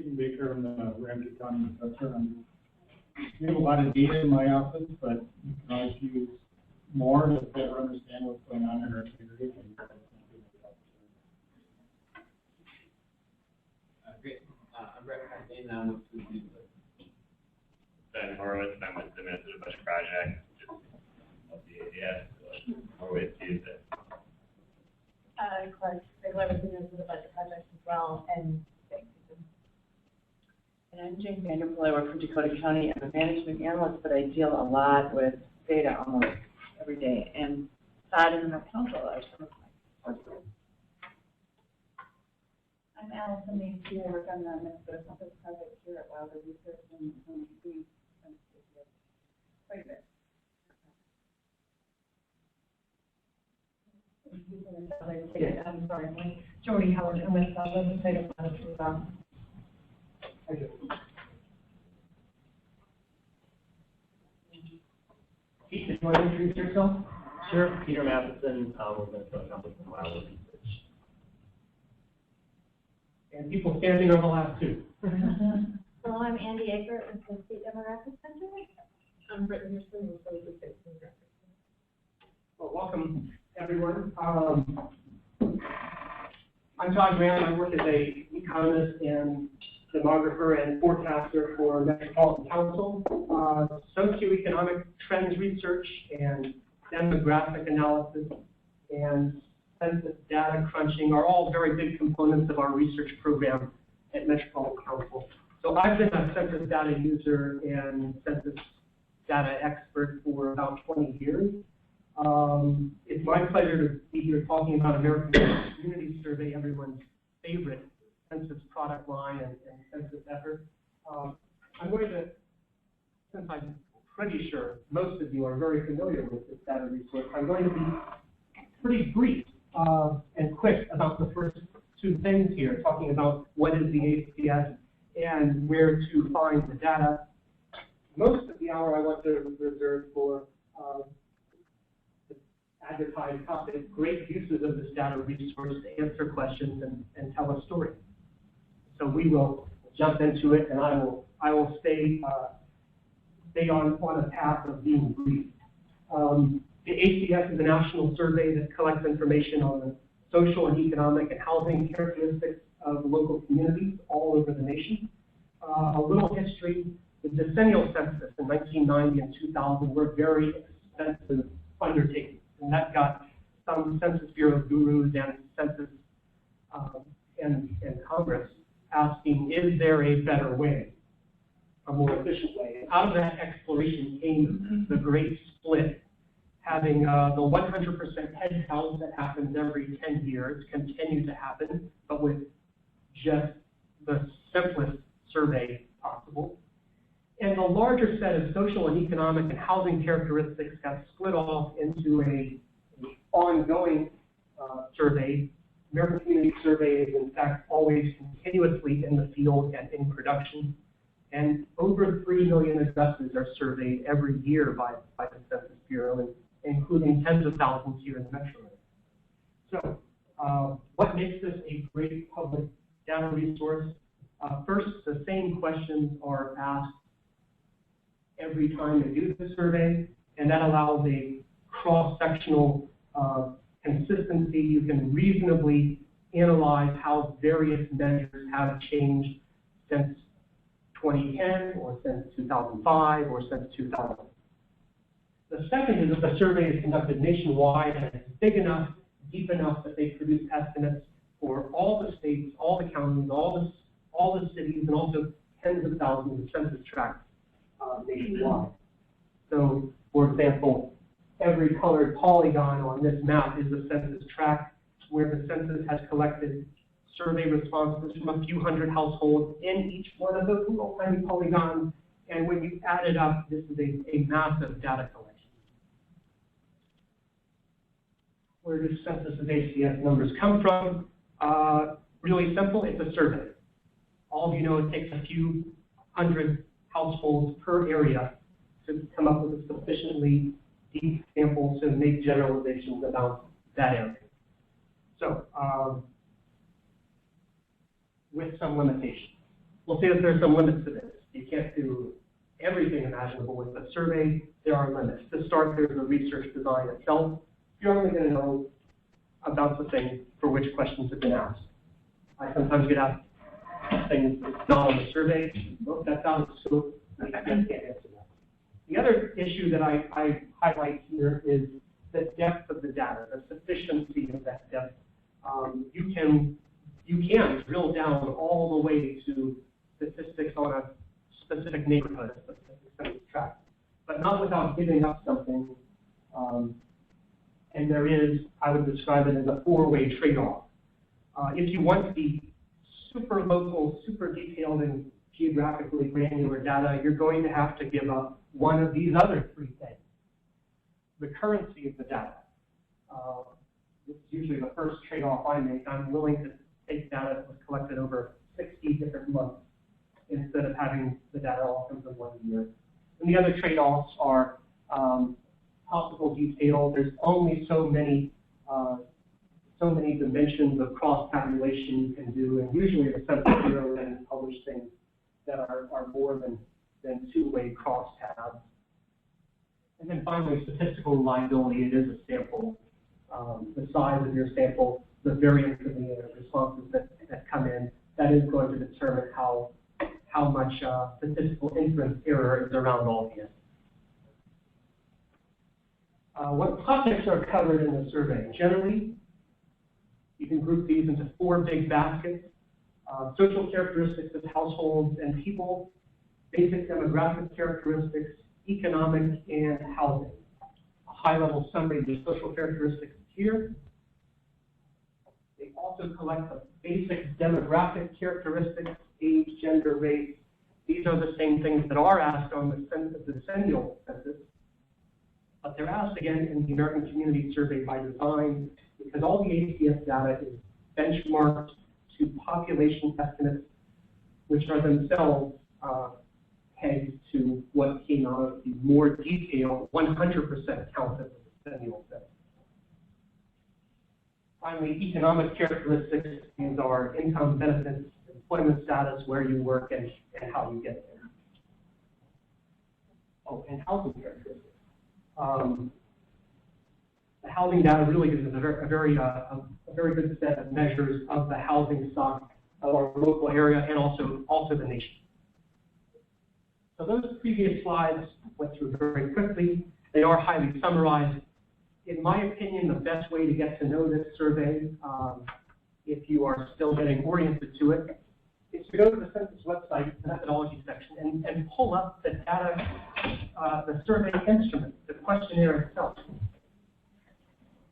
Stephen Baker, I'm the Ramsey County Assessor. We have a lot of data in my office, but you can always use more to better understand what's going on in our community. Great. I'm Brett Carson. I'm with the Ben Horowitz, I'm with the Minnesota Budget Project, just of the ACS, so Horowitz used it. Clark, regular with the Minnesota Budget Project as well, and thanks. And I'm Jane Vanderpool. I work for Dakota County. I'm a management analyst, but I deal a lot with data almost every day. And Todd and the council are some of my sources. I'm Allison Macy. I work on the Minnesota Census Project here at Wilder Research, and we quite a bit. I'm sorry, I'm Jody Howard. I'm with legislative policy. Pete, did you want to introduce yourself? Sure. Peter Matheson, with Minnesota Company from Wilder Research. And people standing on the last two. Hello, I'm Andy Eckert with the State Demographic Center. I'm Brittany Houston with the State Demographic Center. Well, welcome, everyone. I'm Todd Graham. I work as an economist and demographer and forecaster for Metropolitan Council. Socioeconomic trends research and demographic analysis and census data crunching are all very big components of our research program at Metropolitan Council. So I've been a census data user and census data expert for about 20 years. It's my pleasure to be here talking about American Community Survey, everyone's favorite census product line and census effort. I'm going to, since I'm pretty sure most of you are very familiar with this data resource, I'm going to be pretty brief and quick about the first two things here, talking about what is the ACS and where to find the data. Most of the hour I want to reserve for advertised topic, great uses of this data resource to answer questions and tell a story. So we will jump into it, and I will stay on a path of being brief. The ACS is a national survey that collects information on the social and economic and housing characteristics of local communities all over the nation. A little history: the decennial census in 1990 and 2000 were very expensive undertakings. And that got some Census Bureau gurus and Census and Congress asking, is there a better way, a more efficient way? And out of that exploration came the great split, having the 100% head count that happens every 10 years continue to happen, but with just the simplest survey possible. And the larger set of social and economic and housing characteristics got split off into an ongoing survey. American Community Survey is, in fact, always continuously in the field and in production. And over 3 million addresses are surveyed every year by the Census Bureau, including tens of thousands here in the metro area. So what makes this a great public data resource? First, the same questions are asked every time they do the survey, and that allows a cross-sectional consistency. You can reasonably analyze how various measures have changed since 2010 or since 2005 or since 2000. The second is that the survey is conducted nationwide and it's big enough, deep enough that they produce estimates for all the states, all the counties, all the cities, and also tens of thousands of census tracts nationwide. So, for example, every colored polygon on this map is a census tract where the census has collected survey responses from a few hundred households in each one of those little tiny polygons. And when you add it up, this is a massive data collection. Where do Census ACS numbers come from? Really simple, it's a survey. All of you know it takes a few hundred households per area to come up with a sufficiently deep sample to make generalizations about that area. So, with some limitations. we'll say that there's some limits to this. You can't do everything imaginable with a survey. There are limits. To start, there's the research design itself. You're only going to know about the thing for which questions have been asked. I sometimes get asked things that's not on the survey. Oh, that's out of scope. I can't answer that. The other issue that I highlight here is the depth of the data, the sufficiency of that depth. You can drill down all the way to statistics on a specific neighborhood, a specific tract, but not without giving up something. And there is, I would describe it as a four-way trade-off. If you want to be super local, super detailed, and geographically granular data, you're going to have to give up one of these other three things. The currency of the data. This is usually the first trade-off I make. I'm willing to take data that was collected over 60 different months instead of having the data all come from 1 year. And the other trade-offs are possible detail. There's only so many dimensions of cross-tabulation you can do, and usually the Census Bureau then publish things that are more than two-way cross-tabs. And then finally, statistical reliability. It is a sample. The size of your sample, the variance of the responses that come in, that is going to determine how much statistical inference error is around all the estimates. What topics are covered in the survey? Generally, you can group these into four big baskets. Social characteristics of households and people, basic demographic characteristics, economic, and housing. A high-level summary of the social characteristics here. They also collect the basic demographic characteristics, age, gender, race. These are the same things that are asked on the decennial census, but they're asked again in the American Community Survey by design, because all the ACS data is benchmarked to population estimates, which are themselves pegged to what came out of the more detailed 100% count of the decennial census. Finally, economic characteristics. These are income, benefits, employment status, where you work, and how you get there. Oh, and housing characteristics. The housing data really gives us a very good set of measures of the housing stock of our local area and also the nation. So those previous slides went through very quickly. They are highly summarized. In my opinion, the best way to get to know this survey, if you are still getting oriented to it, is to go to the Census website, the methodology section, and pull up the data, the survey instrument, the questionnaire itself.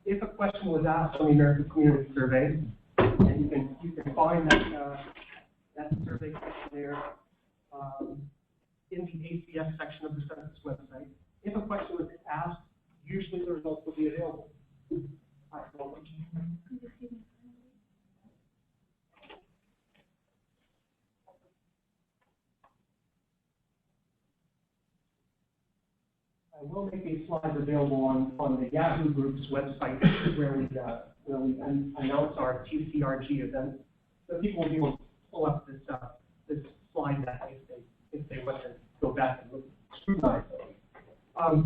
If a question was asked on the American Community Survey, and you can find that survey questionnaire in the ACS section of the Census website. If a question was asked, usually the results will be available. All right, well, I will make these slides available on the Yahoo Group's website, where we announce our TCRG events, so people will be able to pull up this slide deck if they want to go back and scrutinize those.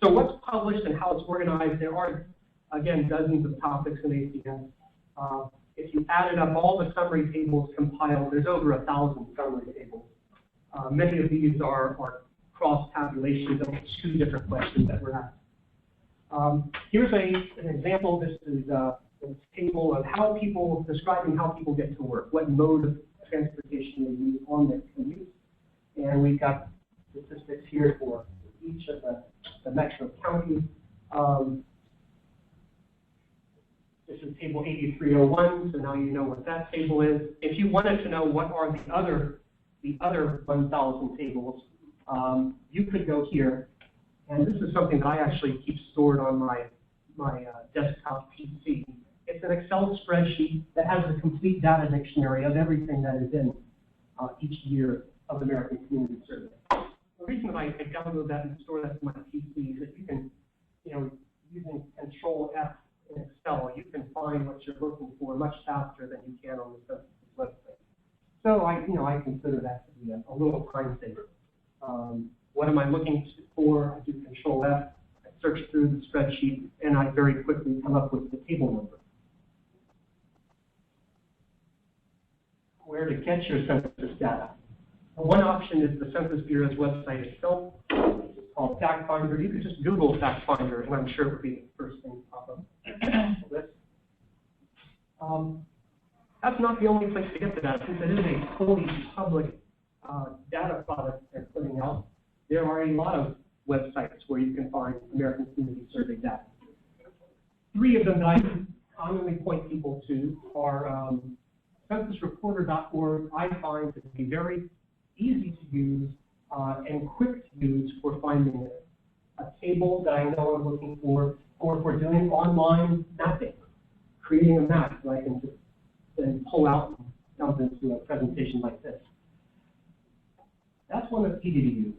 So what's published and how it's organized? There are, again, dozens of topics in ACS. If you added up all the summary tables compiled, there's over 1,000 summary tables. Many of these are cross-tabulations of two different questions that were asked. Here's an example. This is a table of describing how people get to work, what mode of transportation they use on their commute. And we've got statistics here for each of the metro counties. This is table 8301, so now you know what that table is. If you wanted to know what are the other 1,000 tables, you could go here, and this is something that I actually keep stored on my desktop PC. It's an Excel spreadsheet that has a complete data dictionary of everything that is in each year of the American Community Survey. The reason that I download that and store that to my PC is that you can, using Control F in Excel, you can find what you're looking for much faster than you can on the Census website. So I consider that to be a little time saver. What am I looking for? I do Control F, I search through the spreadsheet, and I very quickly come up with the table number. Where to get your census data? One option is the Census Bureau's website itself. It's called Fact Finder. You could just Google Fact Finder, and I'm sure it would be the first thing to pop up on the list. That's not the only place to get the data. Since it is a fully public data product they're putting out, there are a lot of websites where you can find American Community Survey data. Three of them that I commonly point people to are censusreporter.org. I find it to be very easy to use and quick to use for finding a table that I know I'm looking for, or if we're doing online mapping, creating a map that I can just then pull out and dump into a presentation like this. That's one that's easy to use.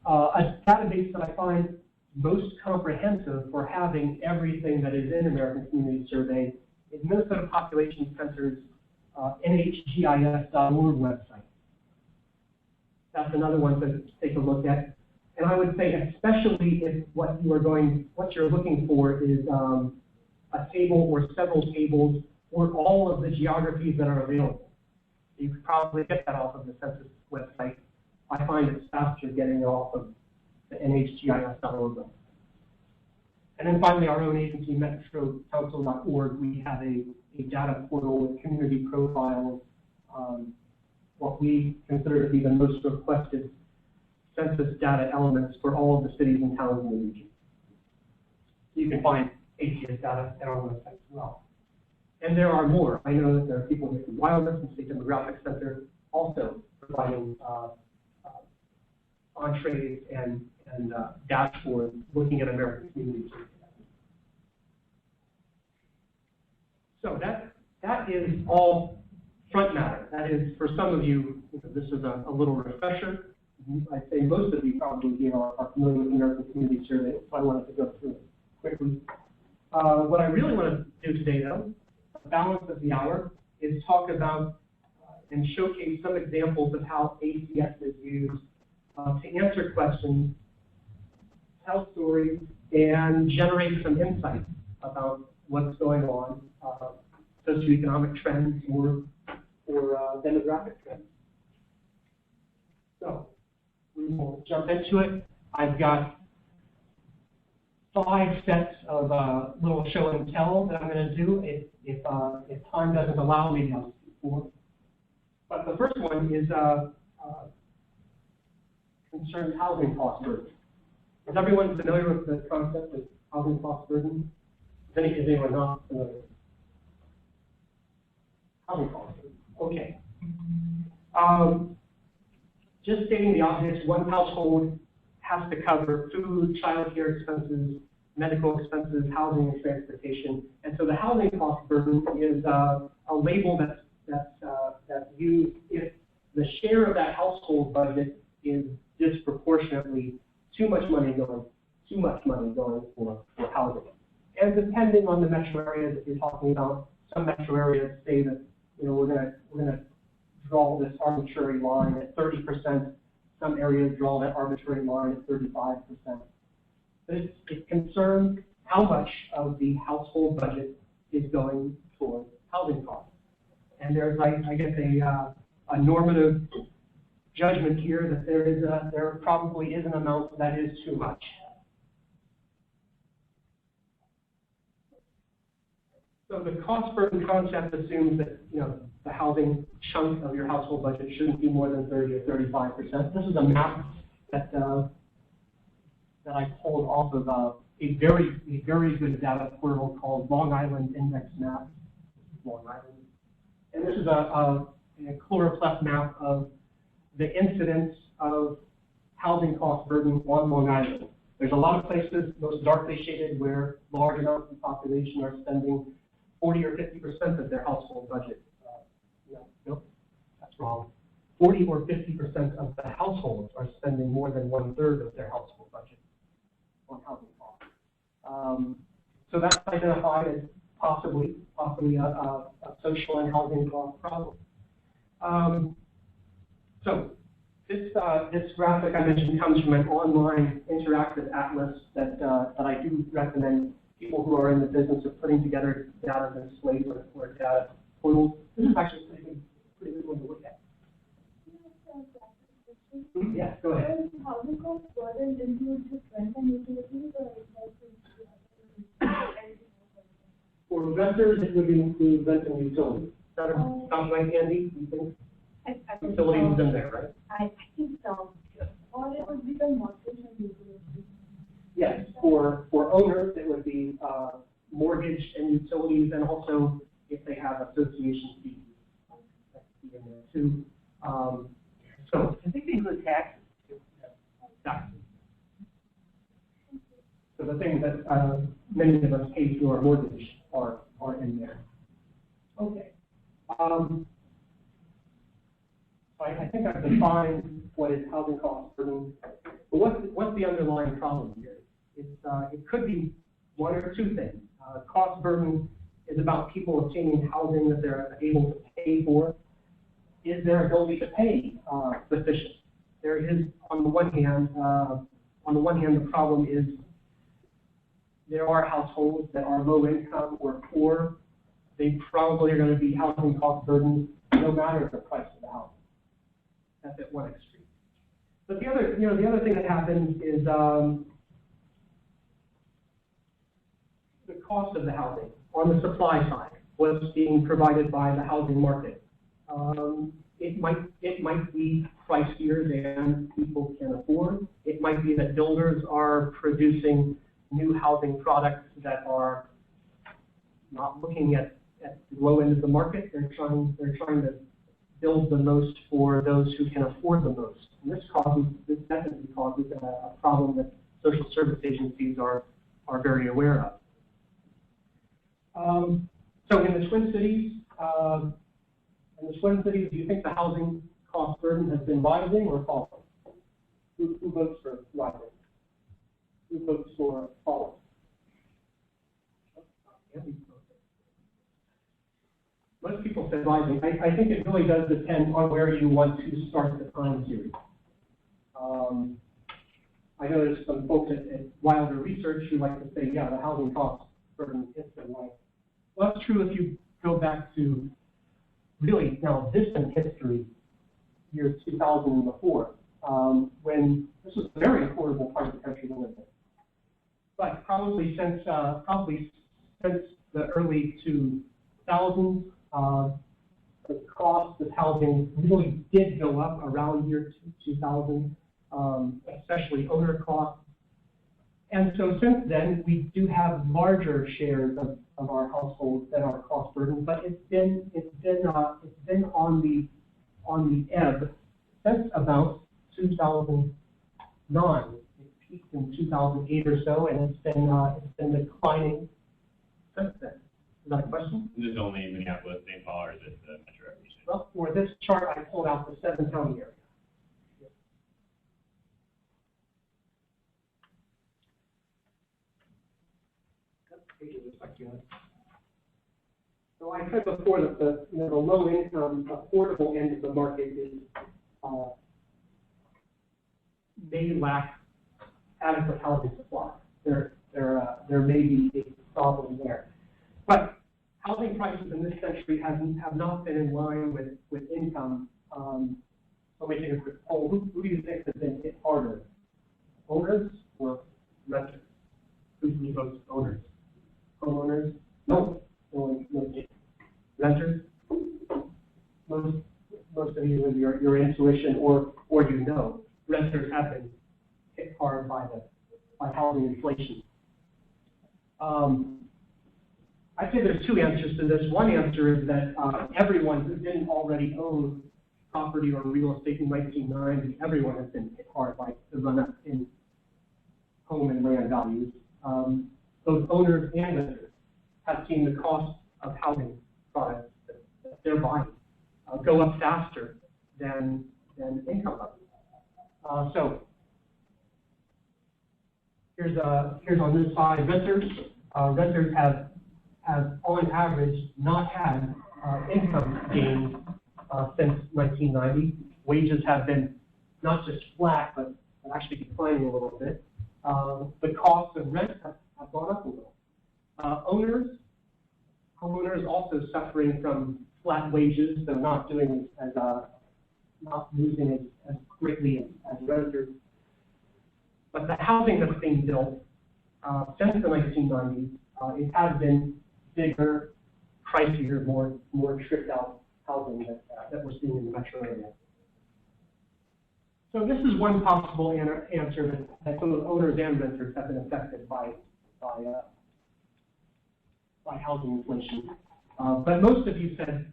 A database that I find most comprehensive for having everything that is in American Community Survey is Minnesota Population Center's nhgis.org website. That's another one to take a look at. And I would say, especially if what you're looking for is a table or several tables or all of the geographies that are available. You could probably get that off of the census website. I find it's faster getting it off of the nhgis.org website. And then finally, our own agency, metrocouncil.org, we have a data portal with community profiles, what we consider to be the most requested census data elements for all of the cities and towns in the region. You can find ACS data at our website as well. And there are more. I know that there are people here from Wilderness and State Demographic Center also providing entrees and dashboards looking at American communities. So that is all front matter. That is, for some of you, this is a little refresher. I'd say most of you probably here are familiar with American Community Survey, so I wanted to go through it quickly. What I really want to do today, though, the balance of the hour, is talk about and showcase some examples of how ACS is used to answer questions, tell stories, and generate some insight about what's going on, socioeconomic trends or demographic trends. So we will jump into it. I've got 5 sets of little show and tell that I'm going to do. If time doesn't allow, maybe I'll do 4. But the first one is concerns housing cost burden. Is everyone familiar with the concept of housing cost burden? Is anyone not familiar? Housing cost burden. Okay. Just stating the obvious, one household has to cover food, childcare expenses, medical expenses, housing, and transportation. And so the housing cost burden is a label that's used if the share of that household budget is disproportionately too much money going for housing. And depending on the metro area that you're talking about, some metro areas say that we're gonna draw this arbitrary line at 30%. Some areas draw that arbitrary line at 35%. But it concerns how much of the household budget is going toward housing costs. And there's, I guess, a normative judgment here that there probably is an amount that is too much. So the cost burden concept assumes that the housing chunk of your household budget shouldn't be more than 30 or 35%. This is a map that I pulled off of a very good data portal called Long Island Index Map. Long Island, and this is a chloropleth map of the incidence of housing cost burden on Long Island. There's a lot of places, most darkly shaded, where large amounts of the population are spending 40 or 50% of their household budget. Nope, that's wrong. 40 or 50% of the households are spending more than 1/3 of their household budget on housing costs. So that's identified as possibly a social and housing cost problem. So this graphic I mentioned comes from an online interactive atlas that I do recommend people who are in the business of putting together data displays or data portals. This is actually a pretty good one to look at. Yes, go ahead. Housing cost burden includes just rent and utilities, or it also For renters, it would include rent and utilities. Sounds right, Andy? You think utilities is in there, right? I think so. Or it would be the mortgage and utilities. Yes, for owners, it would be mortgage and utilities, and also if they have association fees. That could be in there too. So I think they include taxes too. taxes. So the things that many of us pay through our mortgage are in there. Okay. I think I've defined what is housing cost burden. But what's the underlying problem here? It could be one or two things. Cost burden is about people obtaining housing that they're able to pay for. Is their ability to pay sufficient? There is, on the one hand, the problem is there are households that are low income or poor. They probably are going to be housing cost burden no matter the price of the house. That's at one extreme. But the other thing that happens is the cost of the housing on the supply side, what's being provided by the housing market. It might be pricier than people can afford. It might be that builders are producing new housing products that are not looking at the low end of the market. They're trying to build the most for those who can afford the most. And this definitely causes a problem that social service agencies are very aware of. So in the Twin Cities, do you think the housing cost burden has been rising or falling? Who votes for rising? Who votes for falling? Most people said rising. I think it really does depend on where you want to start the time series. I know there's some folks at Wilder Research who like to say, yeah, the housing cost burden is been rising. Well, that's true if you go back to really now distant history, year 2004, when this was a very affordable part of the country to live in. But probably since the early 2000s, the cost of housing really did go up around year 2000, especially owner costs. And so since then, we do have larger shares of our households that are cost burden, but it's been on the ebb since about 2009. It peaked in 2008 or so, and it's been declining since then. Is that a question? Is this only Minneapolis, St. Paul, or is this the metro region? Well, for this chart, I pulled out the 7-county area. So I said before that the low income, affordable end of the market is may lack adequate housing supply. There may be a problem there, but housing prices in this country have not been in line with income. Let me take a quick poll. Who do you think has been hit harder, owners or renters? Who votes owners? Homeowners? No. Renters? Most of you with your intuition or you know, renters have been hit hard by housing inflation. I'd say there's two answers to this. One answer is that everyone who didn't already own property or real estate in 1990, everyone has been hit hard by the run-up in home and land values. Both owners and renters have seen the cost of housing products that they're buying go up faster than income levels. So here's on this side, renters. Renters have on average not had income gains since 1990. wages have been not just flat, but actually declining a little bit. The costs of rent have gone up a little. Homeowners also suffering from flat wages. They're not doing not losing as greatly as renters. But the housing that's being built since the 1990s, it has been bigger, pricier, more tricked out housing that we're seeing in the metro area. So this is one possible answer that both owners and renters have been affected by housing inflation. But most of you said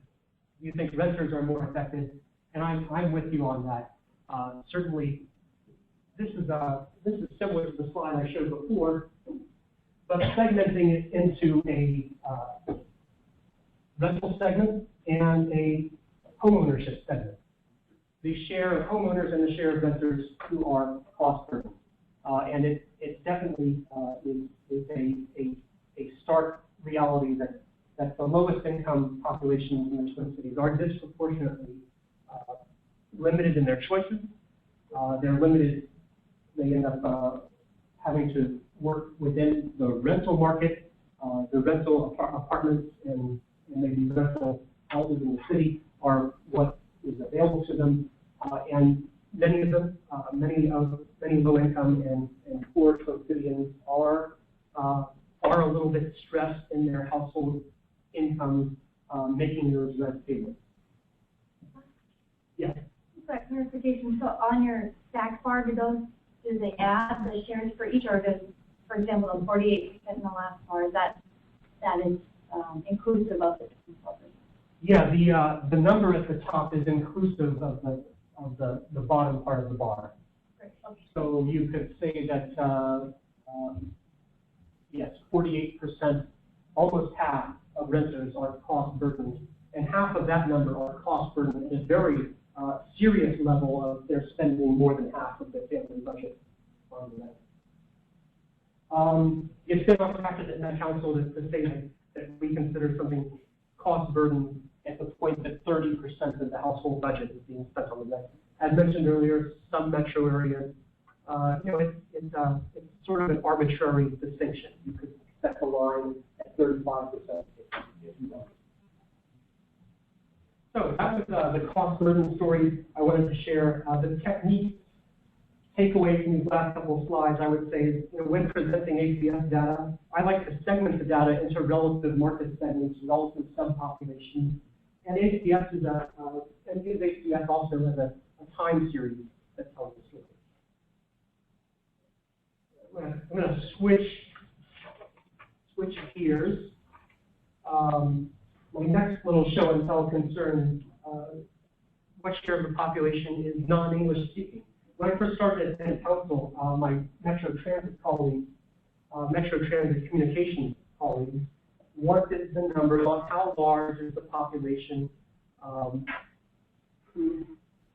you think renters are more affected, and I'm with you on that. Certainly, this is similar to the slide I showed before, but segmenting it into a rental segment and a homeownership segment. The share of homeowners and the share of renters who are cost burden. And it definitely is a stark reality that the lowest income populations in the Twin Cities are disproportionately limited in their choices. They're limited, they end up having to work within the rental market, the rental apartments and maybe rental houses in the city are what is available to them. And many of them, many low income and poor Twin Cityans are a little bit stressed in their household incomes, making those rent payments. Yeah. For clarification, so on your stack bar, do they add the shares for each, or does, for example, the 48% in the last bar, that is inclusive of the different bars? Yeah, the number at the top is inclusive of the bottom part of the bar. Great, okay. So you could say that yes, 48%, almost half of renters are cost burdened, and half of that number are cost burdened at a very serious level of their spending more than half of their family budget on rent. It's been our practice at Met Council to say that we consider something cost burdened at the point that 30% of the household budget is being spent on the rent. As mentioned earlier, some metro areas, it's sort of an arbitrary distinction. You could set the line at 35% if you want. So that was the cost burden story I wanted to share. The technique takeaway from these last couple of slides, I would say, is when presenting ACS data, I like to segment the data into relative market segments, relative subpopulations, and ACS is ACS also has a time series that tells the story. I'm going to switch gears. My next little show and tell concerns what share of the population is non-English speaking. When I first started at Met Council, my Metro Transit colleagues, Metro Transit communications colleagues, wanted the numbers on how large is the population who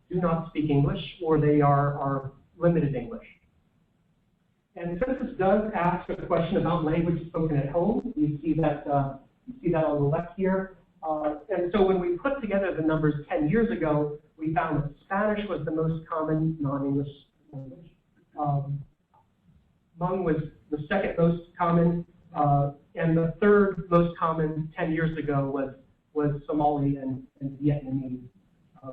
do not speak English or they are limited English. And Census does ask a question about language spoken at home. You see that on the left here. And so when we put together the numbers 10 years ago, we found that Spanish was the most common non-English language. Hmong was the second most common, and the third most common 10 years ago was Somali and Vietnamese,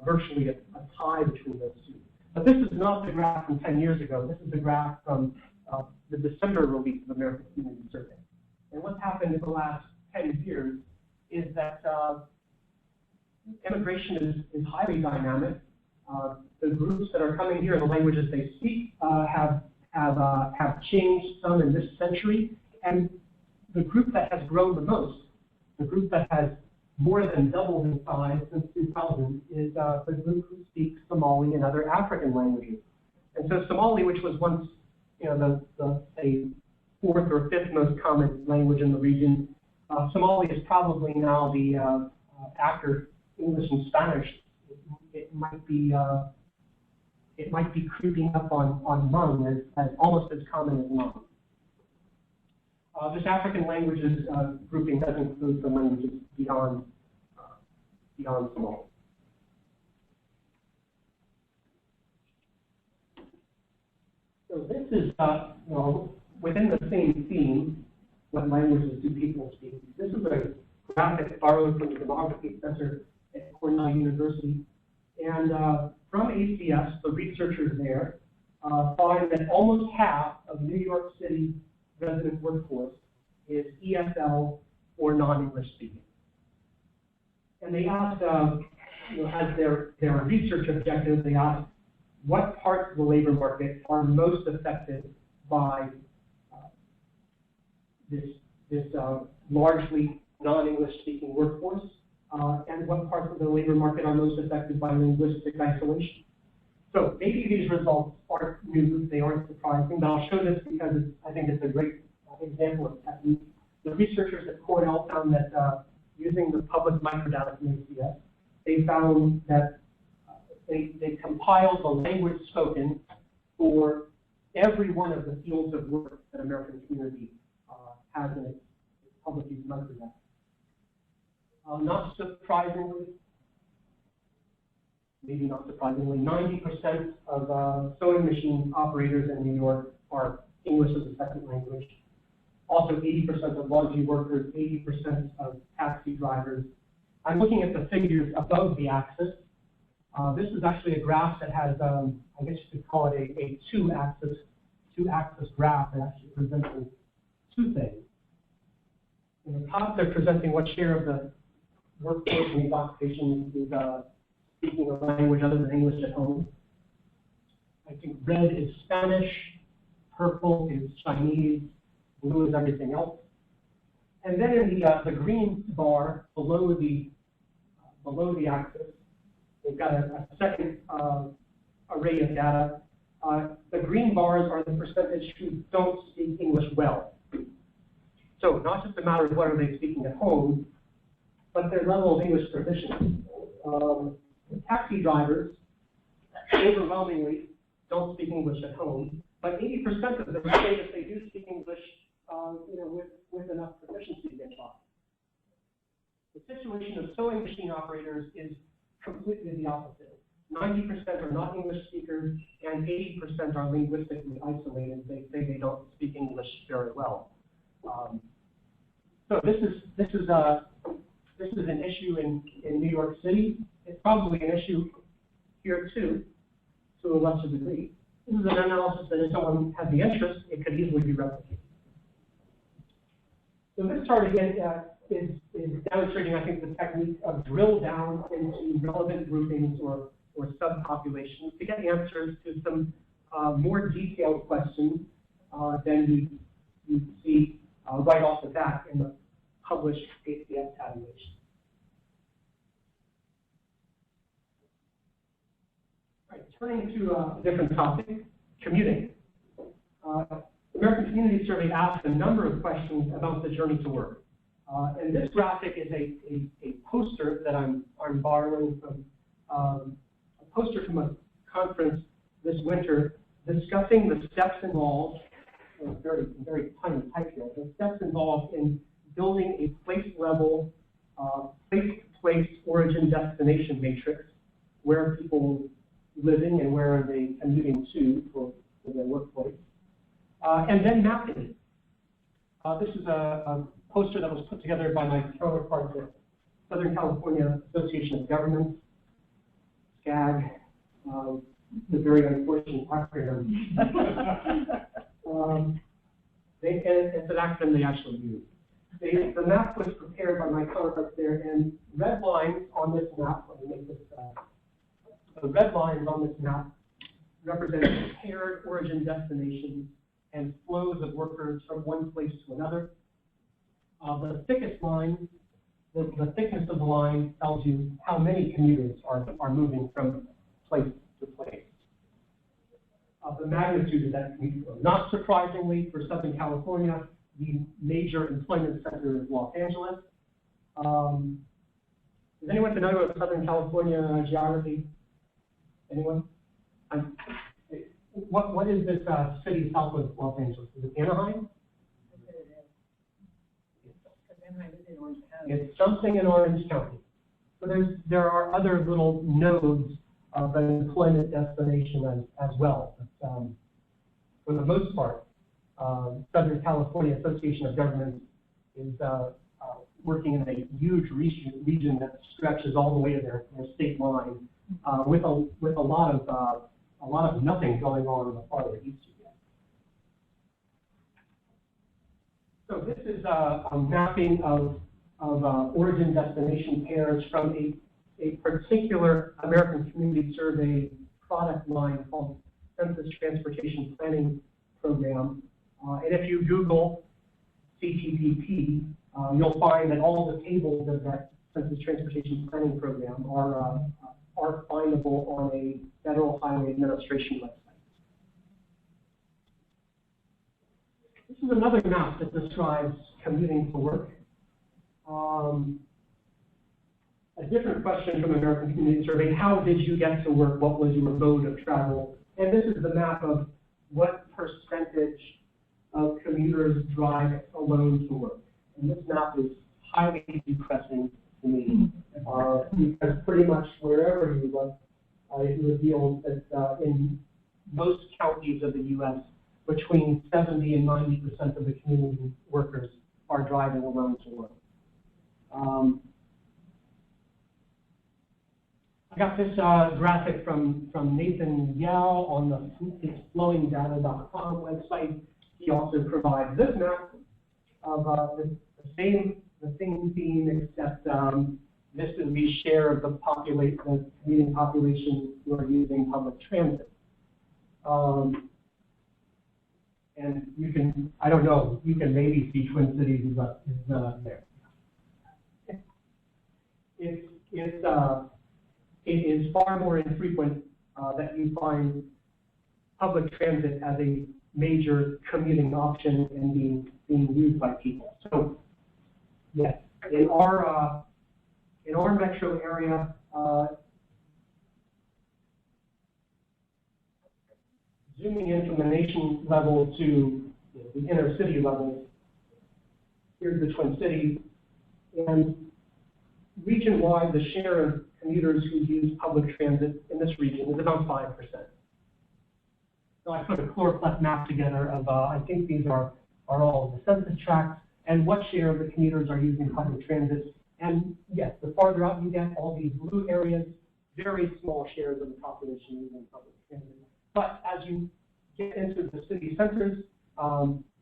virtually a tie between those two. But this is not the graph from 10 years ago. This is the graph from the December release of the American Community Survey. And what's happened in the last 10 years is that immigration is highly dynamic. The groups that are coming here, the languages they speak, have changed some in this century. And the group that has grown the most, the group that has more than doubled in size since 2000, is the group who speaks Somali and other African languages. And so Somali, which was once a fourth or fifth most common language in the region, Somali is probably now the after English and Spanish. It might be creeping up on Hmong as almost as common as Hmong. This African languages grouping does include the languages beyond Somali. So this is, within the same theme, what languages do people speak? This is a graphic borrowed from the demography professor at Cornell University. And from ACS, the researchers there find that almost half of New York City resident workforce is ESL or non-English speaking. And they asked, as their research objective, they asked what parts of the labor market are most affected by this largely non-English speaking workforce, and what parts of the labor market are most affected by linguistic isolation. So maybe these results aren't new, they aren't surprising, but I'll show this because I think it's a great example of technique. The researchers at Cornell found that using the public microdata from ACS, they found that they compiled the language spoken for every one of the fields of work that American Community has in its public use microdata. Not surprisingly, maybe not surprisingly, 90% of sewing machine operators in New York are English as a second language. Also 80% of laundry workers, 80% of taxi drivers. I'm looking at the figures above the axis. This is actually a graph that has, I guess you could call it a two-axis graph that actually presents two things. In the top, they're presenting what share of the workforce in these occupations is speaking a language other than English at home. I think red is Spanish, purple is Chinese, blue is everything else. And then in the green bar below the axis, we've got a second array of data. The green bars are the percentage who don't speak English well. So not just a matter of what are they speaking at home, but their level of English proficiency. Taxi drivers overwhelmingly don't speak English at home, but 80% of them say that they do speak English, with enough proficiency to get by. The situation of sewing machine operators is completely the opposite. 90% are not English speakers, and 80% are linguistically isolated. They say they don't speak English very well. So this is an issue in New York City. It's probably an issue here too, to a lesser degree. This is an analysis that if someone had the interest, it could easily be replicated. So this chart again is demonstrating, I think, the technique of drill down into relevant groupings or subpopulations to get answers to some more detailed questions than you see right off the bat in the published ACS tabulation. All right, turning to a different topic, commuting. The American Community Survey asked a number of questions about the journey to work. And this graphic is a poster that I'm borrowing from a poster from a conference this winter discussing the steps involved, very, very tiny type here, the steps involved in building a place-level, place-to-place origin-destination matrix, where are people living and where are they commuting to for their workplace, and then mapping it. This is a poster that was put together by my counterpart at Southern California Association of Governments, SCAG, the very unfortunate acronym. It's an acronym they actually use. The map was prepared by my counterparts there, and red lines on this map, let me make this, the red lines on this map represent paired origin destinations and flows of workers from one place to another. The thickest line, the thickness of the line tells you how many commuters are moving from place to place. The magnitude of that commute flow. Not surprisingly, for Southern California, the major employment center is Los Angeles. Is anyone familiar with Southern California geography? Anyone? What is this city south of Los Angeles? Is it Anaheim? It's something in Orange County. So there are other little nodes of an employment destination as well. But, for the most part, Southern California Association of Governments is working in a huge region that stretches all the way to their state line, with a lot of nothing going on the farther east you get. So this is a mapping of origin destination pairs from a particular American Community Survey product line called Census Transportation Planning Program. And if you Google CTPP, you'll find that all the tables of that Census Transportation Planning Program are findable on a Federal Highway Administration website. This is another map that describes commuting to work. A different question from American Community Survey: how did you get to work? What was your mode of travel? And this is the map of what percentage of commuters drive alone to work. And this map is highly depressing to me, because pretty much wherever you look, it reveals that in most counties of the U.S., between 70 and 90% of the community workers are driving alone to work. I got this graphic from Nathan Yao on the flowingdata.com website. He also provides this map of the same theme, except this is the share of the commuting population who are using public transit. And you can, I don't know, you can maybe see Twin Cities is there. It is far more infrequent that you find public transit as a major commuting option and being used by people. So, yes, in our metro area, zooming in from the nation level to the inner city level, here's the Twin Cities, and region-wide, the share of commuters who use public transit in this region is about 5%. So I put a chloropleth map together of, I think these are all the census tracts, and what share of the commuters are using public transit. And yes, the farther out you get, all these blue areas, very small shares of the population using public transit. But as you get into the city centers,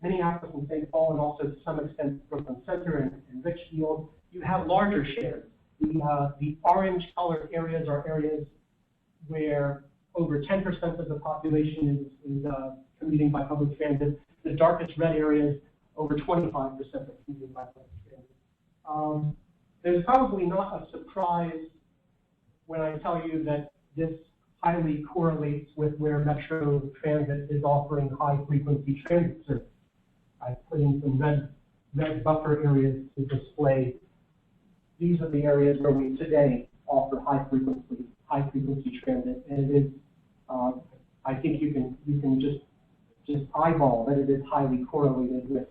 Minneapolis and St. Paul, and also to some extent Brooklyn Center and Richfield, you have larger shares. The orange-colored areas are areas where over 10% of the population is commuting by public transit. The darkest red areas, over 25% are commuting by public transit. There's probably not a surprise when I tell you that this highly correlates with where Metro Transit is offering high-frequency transit service. I put in some red buffer areas to display. These are the areas where we today offer high-frequency transit, and it is. I think you can just eyeball that it is highly correlated with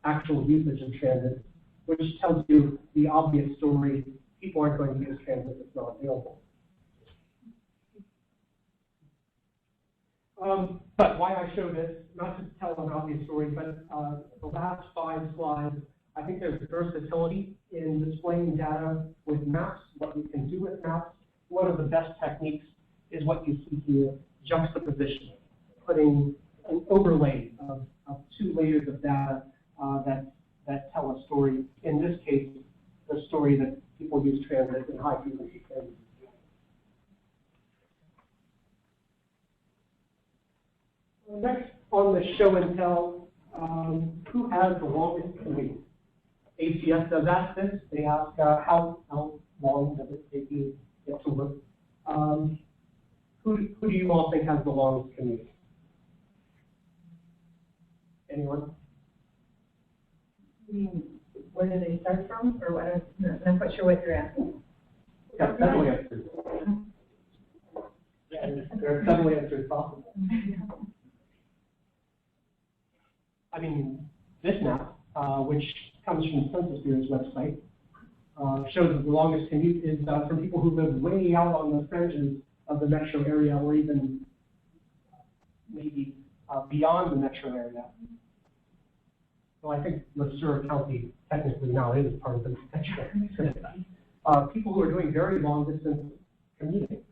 actual usage of transit, which tells you the obvious story: people aren't going to use transit if it's not available. But why I show this, not to tell an obvious story, but the last 5 slides, I think there's versatility in displaying data with maps, what you can do with maps. One of the best techniques is what you see here, juxtaposition, putting an overlay of 2 layers of data that tell a story. In this case, the story that people use transit and high-frequency transit. Next on the show and tell, who has the longest commute? ACS does ask this. They ask how long does it take you to get to work? Who do you all think has the longest commute? Anyone? Where do they start from, or what? I'm not quite sure what you're asking. Yeah, several answers. There are several answers possible. I mean, this map, which comes from Census Bureau's website, shows that the longest commute is from people who live way out on the fringes of the metro area, or even maybe beyond the metro area. Well, I think Mercer County technically now is part of the metro area. People who are doing very long distance commuting.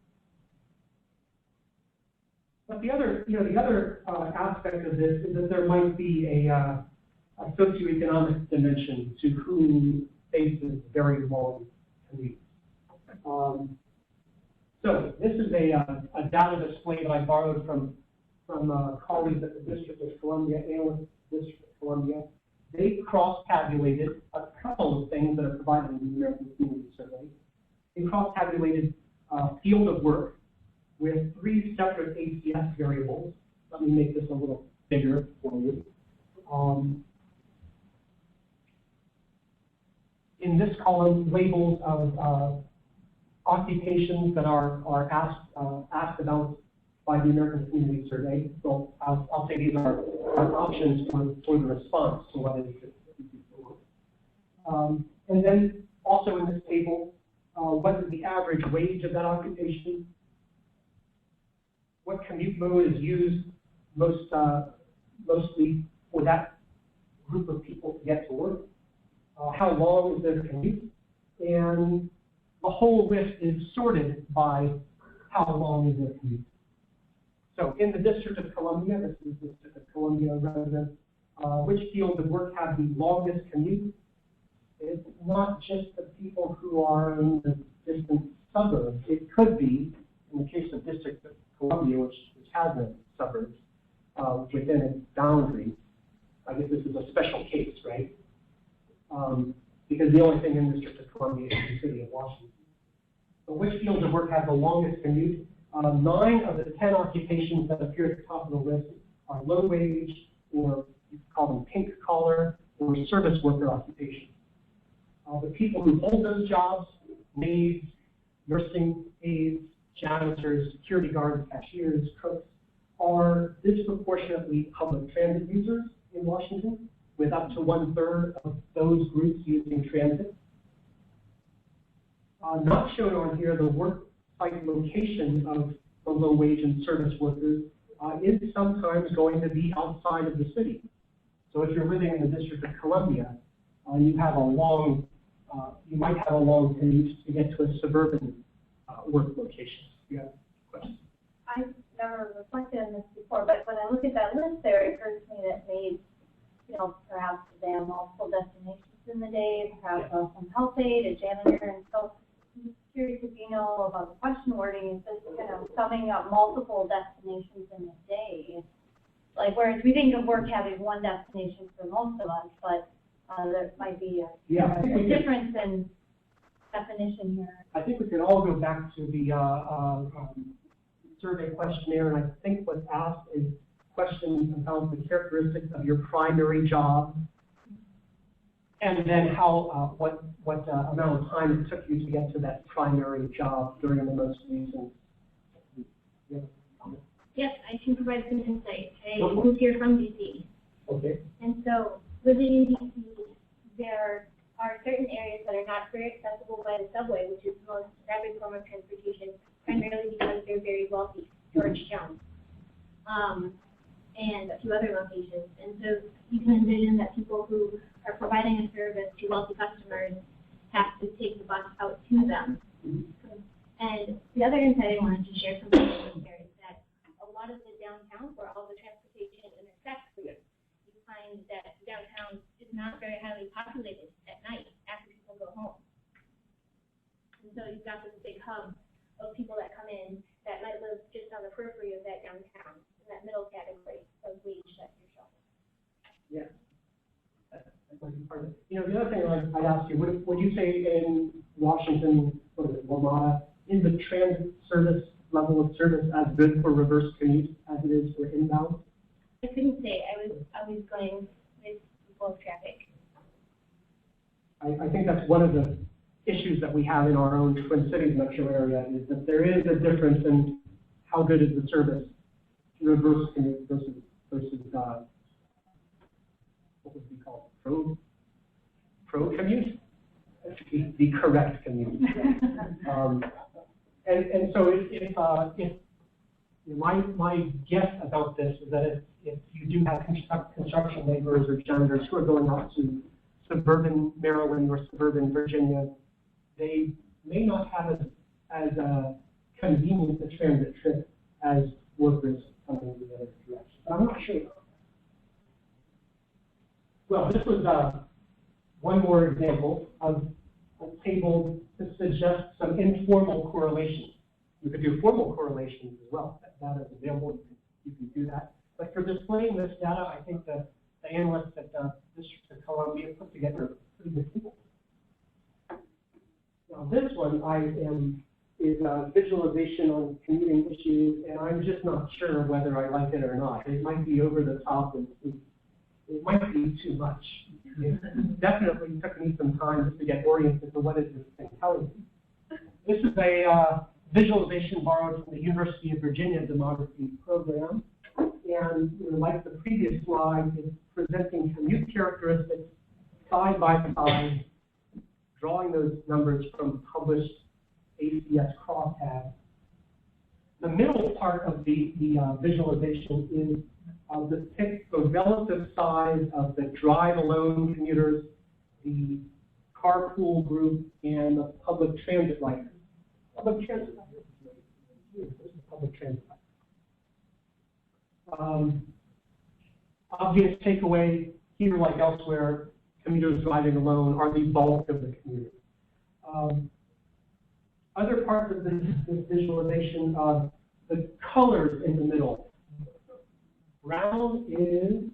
But the other, the other aspect of this is that there might be a socioeconomic dimension to who faces very long commutes. So this is a data display that I borrowed from colleagues at the District of Columbia, analysts at the District of Columbia. They cross-tabulated a couple of things that are provided in the American Community Survey. They cross-tabulated field of work with 3 separate ACS variables. Let me make this a little bigger for you. In this column, labels of occupations that are asked about by the American Community Survey. So I'll say these are options for the response to what it is. And then also in this table, what is the average wage of that occupation? What commute mode is used mostly for that group of people to get to work? How long is their commute? And the whole list is sorted by how long is their commute. So in the District of Columbia, this is the District of Columbia residents, which fields of work have the longest commute? It's not just the people who are in the distant suburbs. It could be, in the case of District of Columbia, which has no suburbs within its boundaries. I guess this is a special case, right? Because the only thing in the District of Columbia is the city of Washington. So which fields of work have the longest commute? 9 of the 10 occupations that appear at the top of the list are low wage, or you could call them pink collar, or service worker occupations. The people who hold those jobs, maids, nursing aides, janitors, security guards, cashiers, cooks, are disproportionately public transit users in Washington, with up to 1/3 of those groups using transit. Not shown on here, the work site location of the low wage and service workers is sometimes going to be outside of the city. So if you're living in the District of Columbia, you have a long, you might have a long commute to get to a suburban work location. You have a question? I've never reflected on this before, but when I look at that list there, it occurs to me that maybe, perhaps they have multiple destinations in the day, perhaps some help aid, a janitor, and so I'm curious if you know about the question wording. Is this kind of summing up multiple destinations in a day? Like, whereas we think of work having one destination for most of us, but there might be a difference in definition here. I think we could all go back to the survey questionnaire, and I think what's asked is questions about the characteristics of your primary job, and then how what amount of time it took you to get to that primary job during the most recent. Yes, I can provide some insight. I moved here from DC. Okay. And so living in DC, there are certain areas that are not very accessible by the subway, which is the most rapid form of transportation, primarily because they're very wealthy, Georgetown, and a few other locations. And so you can envision that people who are providing a service to wealthy customers have to take the bus out to them. And the other insight I wanted to share from here is that a lot of the downtown, where all the transportation intersects, you find that downtown is not very highly populated at night after people go home. And so you've got this big hub of people that come in that might live just on the periphery of that downtown, in that middle category of wage that you're showing. Yeah. The other thing I'd ask you, would you say in Washington, what is it, WMATA, is the transit service level of service as good for reverse commute as it is for inbound? I couldn't say. I was going with flow of traffic. I think that's one of the issues that we have in our own Twin Cities metro area, is that there is a difference in how good is the service reverse commute versus what would be called pro commute, the correct commute. And so if My guess about this is that if you do have construction laborers or janitors who are going out to suburban Maryland or suburban Virginia, they may not have as convenient a transit trip as workers coming in the other direction. But I'm not sure. Well, this was one more example of a table to suggest some informal correlations. You could do formal correlations as well. That is available. You can do that. But for displaying this data, I think the analysts at the District of Columbia put together a pretty good table. Now this one is a visualization on commuting issues, and I'm just not sure whether I like it or not. It might be over the top, and it might be too much. It definitely took me some time just to get oriented to what is this thing telling me. This is a visualization borrowed from the University of Virginia demography program. And like the previous slide, it's presenting commute characteristics side by side, drawing those numbers from published ACS crosstabs. The middle part of the visualization is depicts the relative size of the drive-alone commuters, the carpool group, and the public transit riders. Public transit riders. Public transit riders. Obvious takeaway here, like elsewhere, commuters driving alone are the bulk of the commuters. Other parts of this visualization, the colors in the middle. Brown is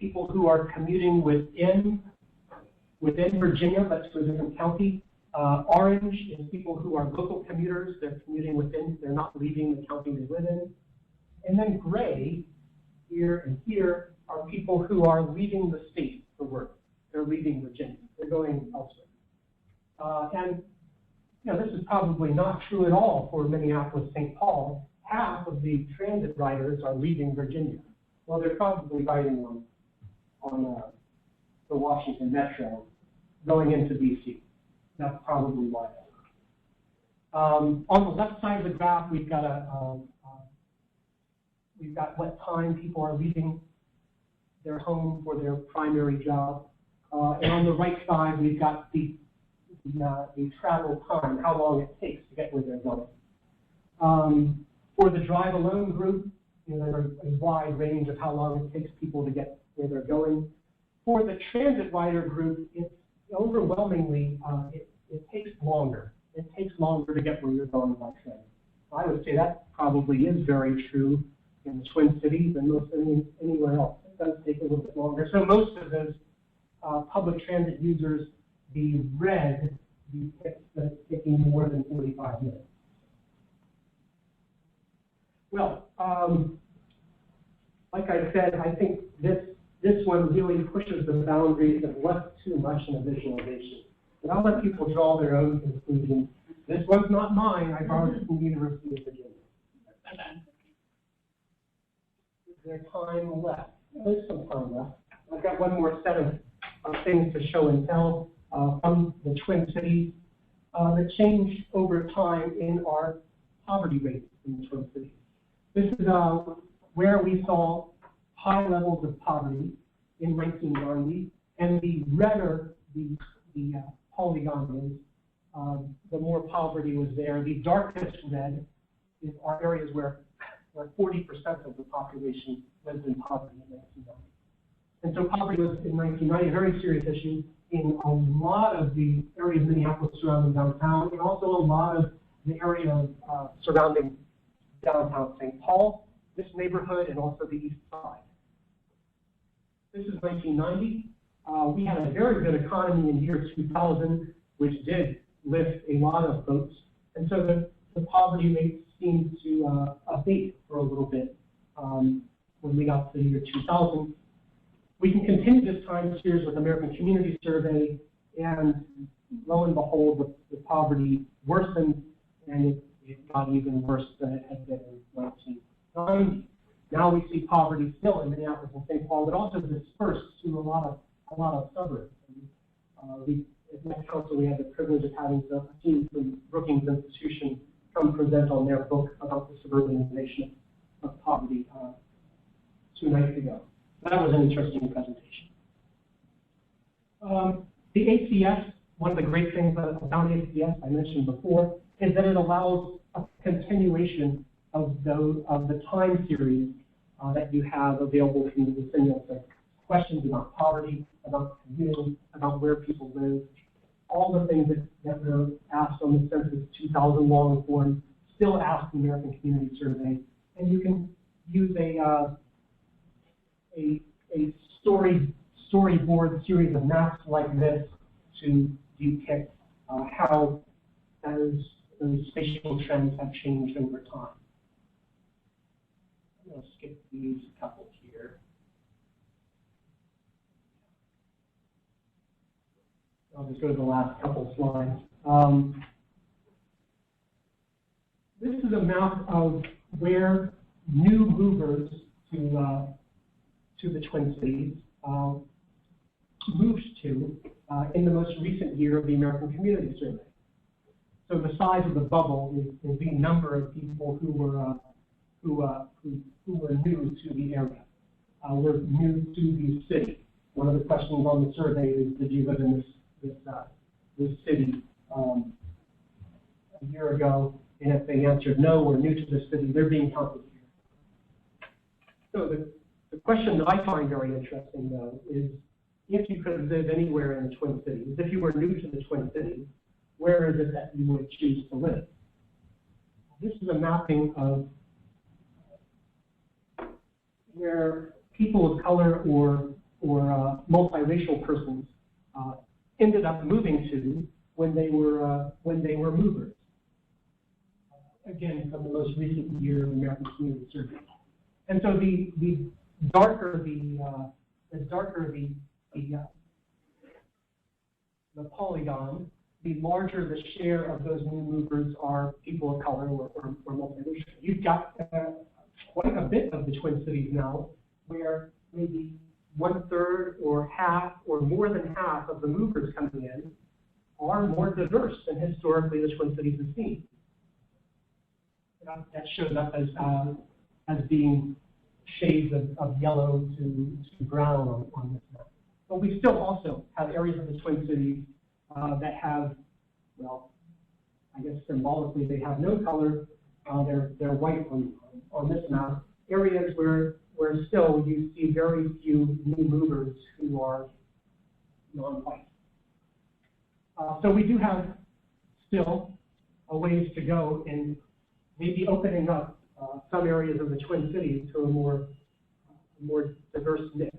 people who are commuting within Virginia, that's for a different county. Orange is people who are local commuters, they're commuting within, they're not leaving the county they live in. And then gray, here and here, are people who are leaving the state for work. They're leaving Virginia, they're going elsewhere. And this is probably not true at all for Minneapolis-St. Paul. Half of the transit riders are leaving Virginia. Well, they're probably riding on the Washington Metro going into DC. That's probably why. On the left side of the graph, we've got what time people are leaving their home for their primary job, and on the right side, we've got the travel time, how long it takes to get where they're going. For the drive alone group, there's a wide range of how long it takes people to get where they're going. For the transit rider group, it's overwhelmingly, it takes longer. It takes longer to get where you're going by train. I would say that probably is very true in the Twin Cities and most anywhere else. It does take a little bit longer. So most of those public transit users, the red depicts that it's taking more than 45 minutes. Well, like I said, I think this one really pushes the boundaries of what's too much in a visualization. But I'll let people draw their own conclusions. This one's not mine. I borrowed it from the University of Virginia. Is there time left? There's some time left. I've got one more set of things to show and tell from the Twin Cities that change over time in our poverty rates in the Twin Cities. This is where we saw high levels of poverty in 1990, and the redder the polygon is, the more poverty was there. The darkest red are areas where 40% of the population lived in poverty in 1990. And so poverty was, in 1990, a very serious issue in a lot of the area of Minneapolis surrounding downtown, and also a lot of the area surrounding downtown St. Paul, this neighborhood, and also the east side. This is 1990. We had a very good economy in year 2000, which did lift a lot of folks. And so the poverty rate seemed to abate for a little bit when we got to the year 2000. We can continue this time series with American Community Survey, and lo and behold, the poverty worsened, and it got even worse than it had been in 1990. Now we see poverty still in Minneapolis and St. Paul, but also dispersed to a lot of suburbs. At my council, we had the privilege of having a team from Brookings Institution come present on their book about the suburbanization of poverty 2 nights ago. That was an interesting presentation. The ACS, one of the great things about ACS I mentioned before, is that it allows a continuation of the time series that you have available from the stimulus. Questions about poverty, about community, about where people live, all the things that were asked on the Census 2000 long form, still asked in the American Community Survey, and you can use a storyboard series of maps like this to depict how those spatial trends have changed over time. I'm going to skip these couple here. I'll just go to the last couple slides. This is a map of where new movers to the Twin Cities moved to in the most recent year of the American Community Survey. So the size of the bubble is the number of people who were new to the area, were new to the city. One of the questions on the survey is, did you live in this city a year ago? And if they answered no, we're new to the city, they're being counted here. So the question that I find very interesting, though, is if you could live anywhere in the Twin Cities, if you were new to the Twin Cities, where is it that you would choose to live? This is a mapping of where people of color or multiracial persons ended up moving to when they were movers. Again, from the most recent year of American Community Survey. And so the darker the polygon, the larger the share of those new movers are people of color or multiracial. You've got quite a bit of the Twin Cities now where maybe 1/3 or half or more than half of the movers coming in are more diverse than historically the Twin Cities have seen. That shows up as being shades of yellow to brown on this map. But we still also have areas of the Twin Cities that have, well, I guess symbolically they have no color. They're white on this map. Areas where still you see very few new movers who are non-white. So we do have still a ways to go in maybe opening up some areas of the Twin Cities to a more diverse mix.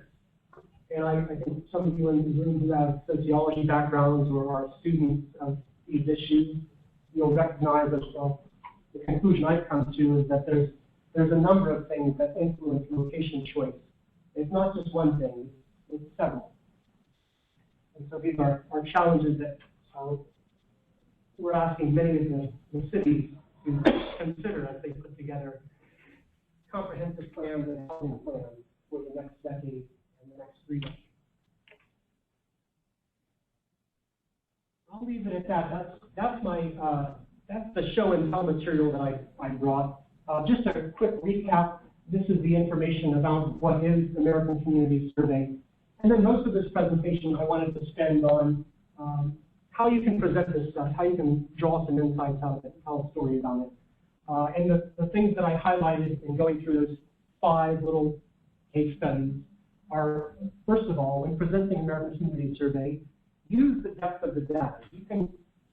And I think some of you in the room who have sociology backgrounds or are students of these issues, you'll recognize that the conclusion I've come to is that there's a number of things that influence location choice. It's not just one thing, it's several. And so these are challenges that we're asking many of the cities to consider as they put together comprehensive plans and housing plans for the next decade and the next 3 decades. I'll leave it at that. That's the show and tell material that I brought. Just a quick recap. This is the information about what is the American Community Survey. And then most of this presentation I wanted to spend on how you can present this stuff, how you can draw some insights out of it, tell a story about it. And the things that I highlighted in going through those 5 little case studies are, first of all, when presenting American Community Survey, use the depth of the data. You can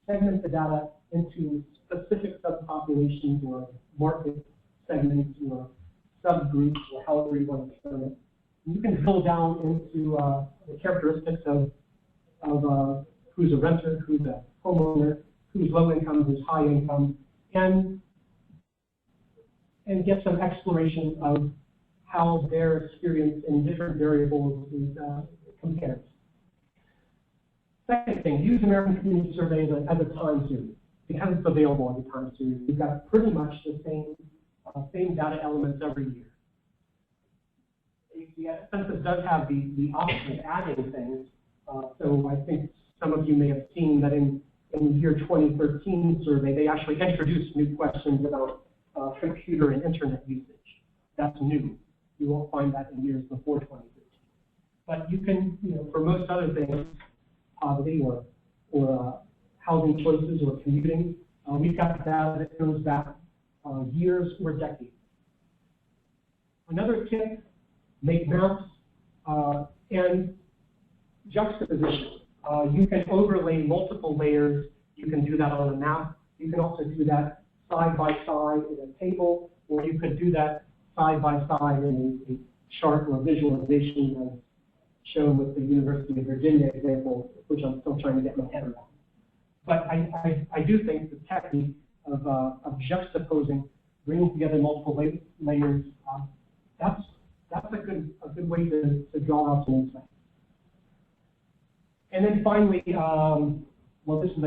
segment the data into specific subpopulations or market segments or subgroups or however you want to term it. You can drill down into the characteristics of who's a renter, who's a homeowner, who's low income, who's high income, and get some exploration of how their experience in different variables is compares. Second thing, use American Community Survey as a time series. Because it's available as a time series, you've got pretty much the same data elements every year. The census does have the option of adding things. So I think some of you may have seen that in in the year 2013 survey, they actually introduced new questions about computer and internet usage. That's new. You won't find that in years before 2013. But you can, for most other things, poverty or housing choices or commuting, we've got data that goes back years or decades. Another tip, make maps and juxtaposition. You can overlay multiple layers. You can do that on a map. You can also do that side by side in a table, or you could do that side by side in a chart or visualization as shown with the University of Virginia example, which I'm still trying to get my head around. But I do think the technique of juxtaposing, bringing together multiple layers, that's a good way to draw out some insight. And then finally, well, this is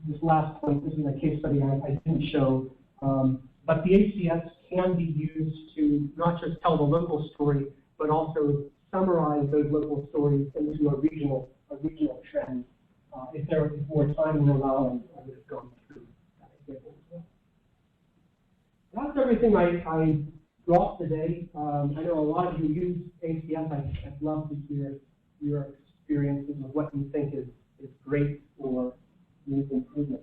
this last point. This is a case study I didn't show, but the ACS can be used to not just tell the local story, but also summarize those local stories into a regional trend. If there was more time in the allow, I would have gone through that example as well. That's everything I brought today. I know a lot of you use ACS. I'd love to hear your experiences of what you think is great or needs improvement.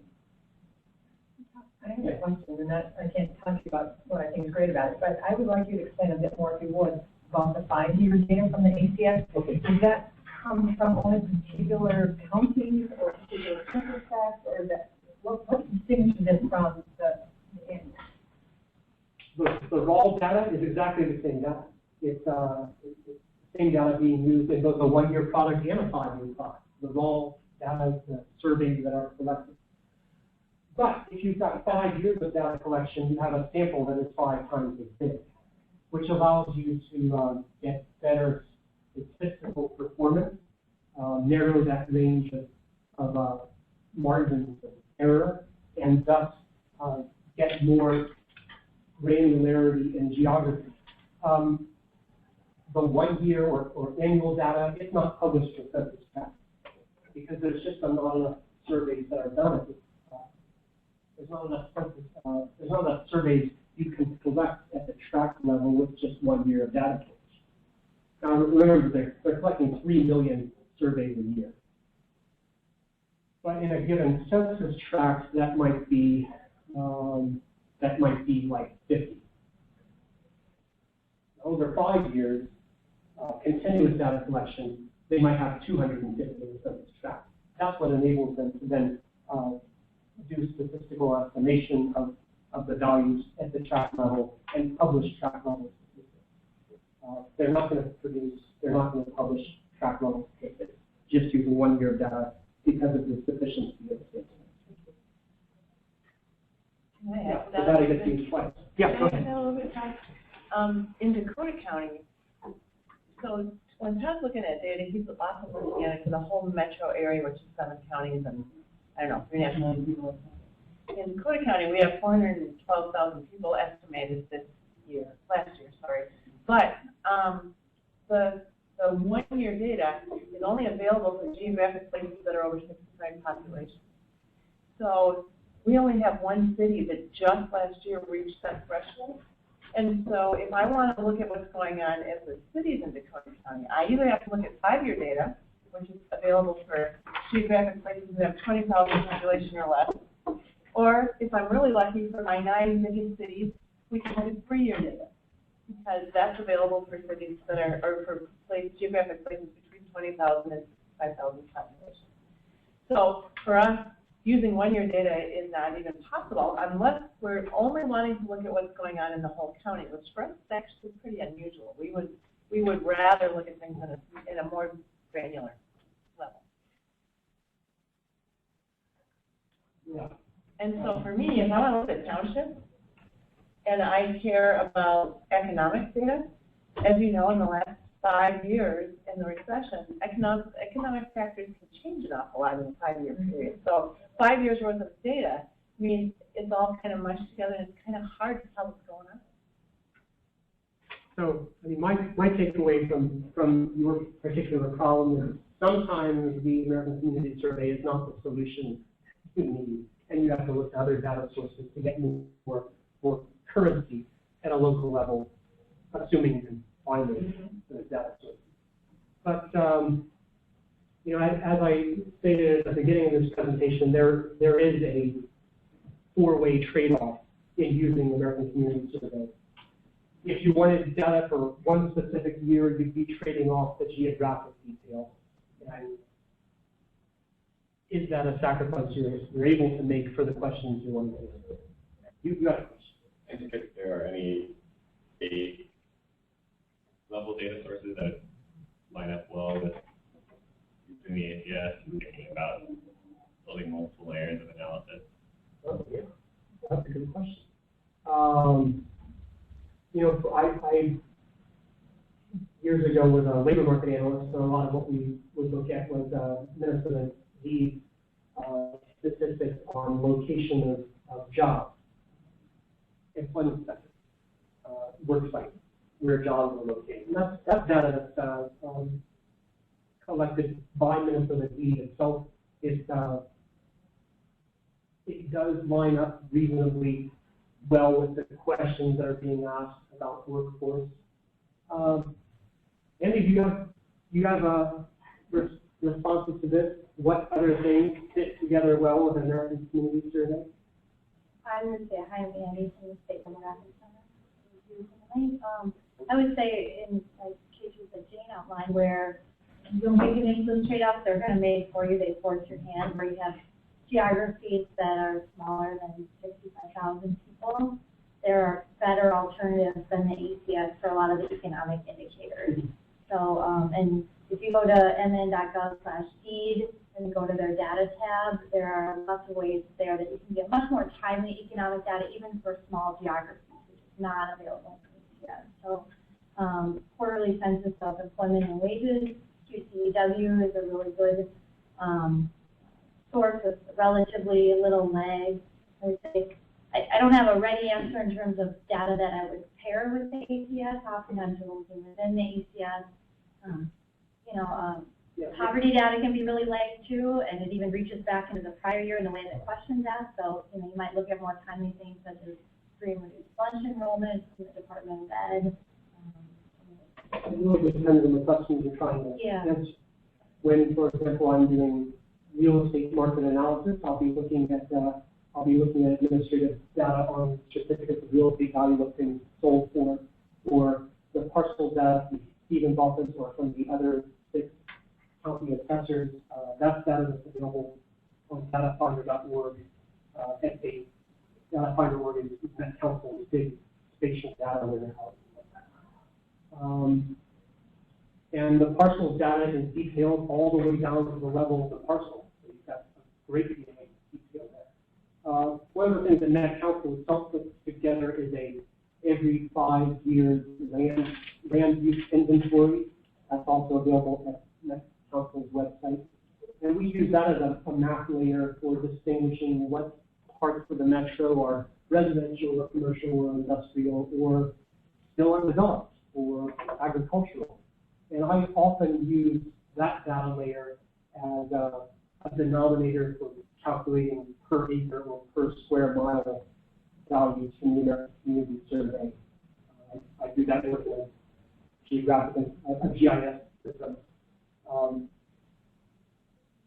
I have a question, and that I can't talk to you about what I think is great about it, but I would like you to explain a bit more, if you would, about the 5-year data from the ACS. Okay. Does that come from only particular counties or particular census tracts, or that what distinguishes it from the end? The raw data is exactly the same data. It's the same data being used in both a 1-year product and a 5-year product. The raw data is the surveys that are collected. But if you've got 5 years of data collection, you have a sample that is 5 times as big, which allows you to get better statistical performance, narrow that range of margins of error, and thus get more granularity in geography. The 1-year or annual data, it's not published for census tracts because there's just not enough surveys that are done at this. There's not enough surveys you can collect at the tract level with just 1 year of data. Now remember, they're collecting 3 million surveys a year. But in a given census tract, that might be like 50. Over 5 years, continuous data collection, they might have 250 in the census tract. That's what enables them to then do statistical estimation of the values at the tract level and publish tract level statistics. They're not going to publish tract level statistics just using 1 year of data because of the sufficiency of the data. Can I ask The data gets used twice. Yeah, go ahead. In Dakota County, so when Todd's looking at data, he's also looking at it for the whole metro area, which is 7 counties and, I don't know, 3.5 million people. In Dakota County, we have 412,000 people estimated last year, sorry. But the 1 year data is only available for geographic places that are over 6% population. So we only have one city that just last year reached that threshold. And so if I want to look at what's going on in the cities in Dakota County, I either have to look at 5-year data, which is available for geographic places that have 20,000 population or less, or if I'm really lucky for my 9 biggest cities, we can look at 3-year data, because that's available for cities that are, or for geographic places between 20,000 and 5,000 population. So for us, using 1 year data is not even possible unless we're only wanting to look at what's going on in the whole county, which for us is actually pretty unusual. We would rather look at things in a more granular level. Yeah. And so for me, if I want to look at townships and I care about economic data, as you know, in the last 5 years in the recession, economic factors can change an awful lot in a 5-year period. So 5 years worth of data means it's all kind of mushed together and it's kind of hard to tell what's going on. So, I mean, my takeaway from your particular problem is sometimes the American Community Survey is not the solution need, and you have to look to other data sources to get more currency at a local level, assuming you can find those data sources. But you know, as I stated at the beginning of this presentation, there is a four-way trade-off in using the American Community Survey. If you wanted data for one specific year, you'd be trading off the geographic detail. And is that a sacrifice you're able to make for the questions you want to answer? You got a question. I think if there are any state level data sources that line up well with using the ACS and thinking about building multiple layers of analysis. Oh, yeah. That's a good question. You know, I years ago was a labor market analyst, so a lot of what we would look at was Minnesota D statistics on location of jobs, employment sector, work sites, where jobs are located. And that's data that's collected by Minnesota D itself. It does line up reasonably well with the questions that are being asked about workforce. Andy, do you have responses to this? What other things fit together well with an American Community Survey? I'm going to say hi, I'm Andy from the State Demographic Center. I would say in like cases that Jane outlined where you don't make any of those trade-offs, they're kind of made for you, they force your hand, where you have geographies that are smaller than 65,000 people. There are better alternatives than the ACS for a lot of the economic indicators. So, and if you go to mn.gov/deed and go to their data tab, there are lots of ways there that you can get much more timely economic data, even for small geographies, which is not available in ACS. So, quarterly census of employment and wages, QCEW is a really good source with relatively little lag. I would say I don't have a ready answer in terms of data that I would pair with the ACS. Oftentimes we're looking within the ACS. Poverty data can be really lagged too, and it even reaches back into the prior year in the way that questions asked. So, you might look at more timely things such as free and reduced lunch enrollment from the Department of Ed. It really depends on the questions you're trying to answer. When, for example, I'm doing real estate market analysis, I'll be looking at administrative data on certificates of real estate value, what things sold for, or the parcel data from Stephen's office or from the other 6 county assessors. That's data that's available on datafinder.org. Datafinder.org is Met Council's big spatial data warehouse. And the parcel data is detailed all the way down to the level of the parcel. So you've got a great deal of detail there. One of the things that Met Council itself puts together is a every 5 years land use inventory. That's also available at Met Council's website. And we use that as a map layer for distinguishing what parts of the metro are residential or commercial or industrial or still undeveloped or agricultural. And I often use that data layer as a denominator for calculating per acre or per square mile values from the American Community Survey. I do that with a GIS system.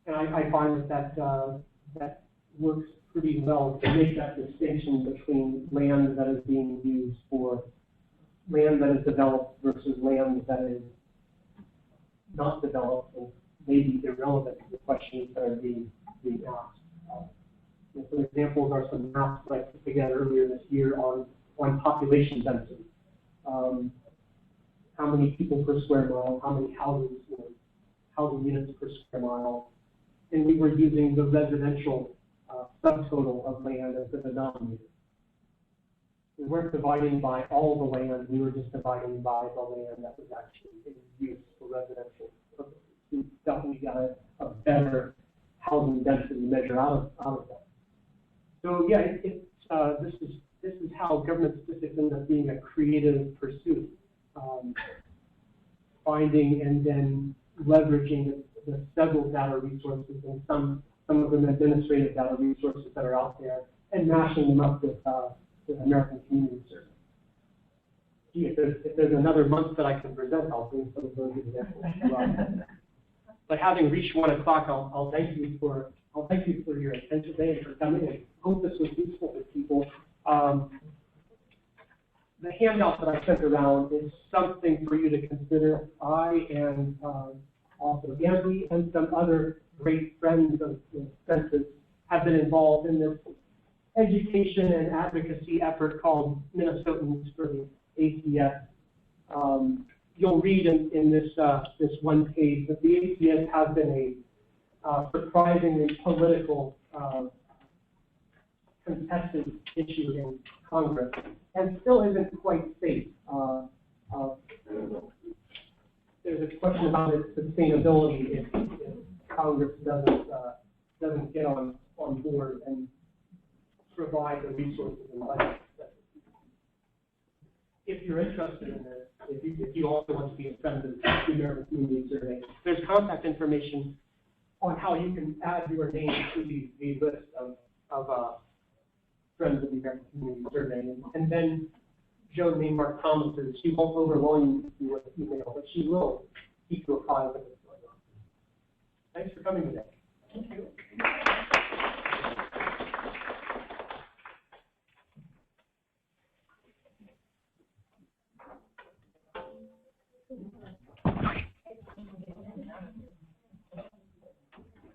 And I find that works pretty well to make that distinction between land that is being used for land that is developed versus land that is not developed and maybe irrelevant to the questions that are being asked. And some examples are some maps that I put together earlier this year on population density. How many people per square mile, how many houses, housing units per square mile. And we were using the residential subtotal of land as the denominator. We weren't dividing by all the land, we were just dividing by the land that was actually in use for residential purposes. We definitely got a better housing density measure out of that. So yeah, this is how government statistics ends up being a creative pursuit, finding and then leveraging the several data resources and some some of them administrative data resources that are out there, and mashing them up with American Community Survey. Gee, if there's another month that I can present, I'll bring some of those examples as well. But having reached 1 o'clock, I'll thank you for your attention today and for coming, and hope this was useful to people. The handout that I sent around is something for you to consider. I and also Gabby and some other great friends of the Census have been involved in this education and advocacy effort called Minnesotans for the ACS. You'll read in this one page that the ACS has been a surprisingly political contested issue in Congress, and still isn't quite safe. There's a question about its sustainability if Congress doesn't get on board and provide the resources and budget. If you're interested in this, if you also want to be a friend of the American Community Survey, there's contact information on how you can add your name to the list of friends of the American Community Survey. And then Joe named Mark Thomas's, she won't overwhelm you with email, but she will keep you apprised of what's going on. Thanks for coming today. Thank you.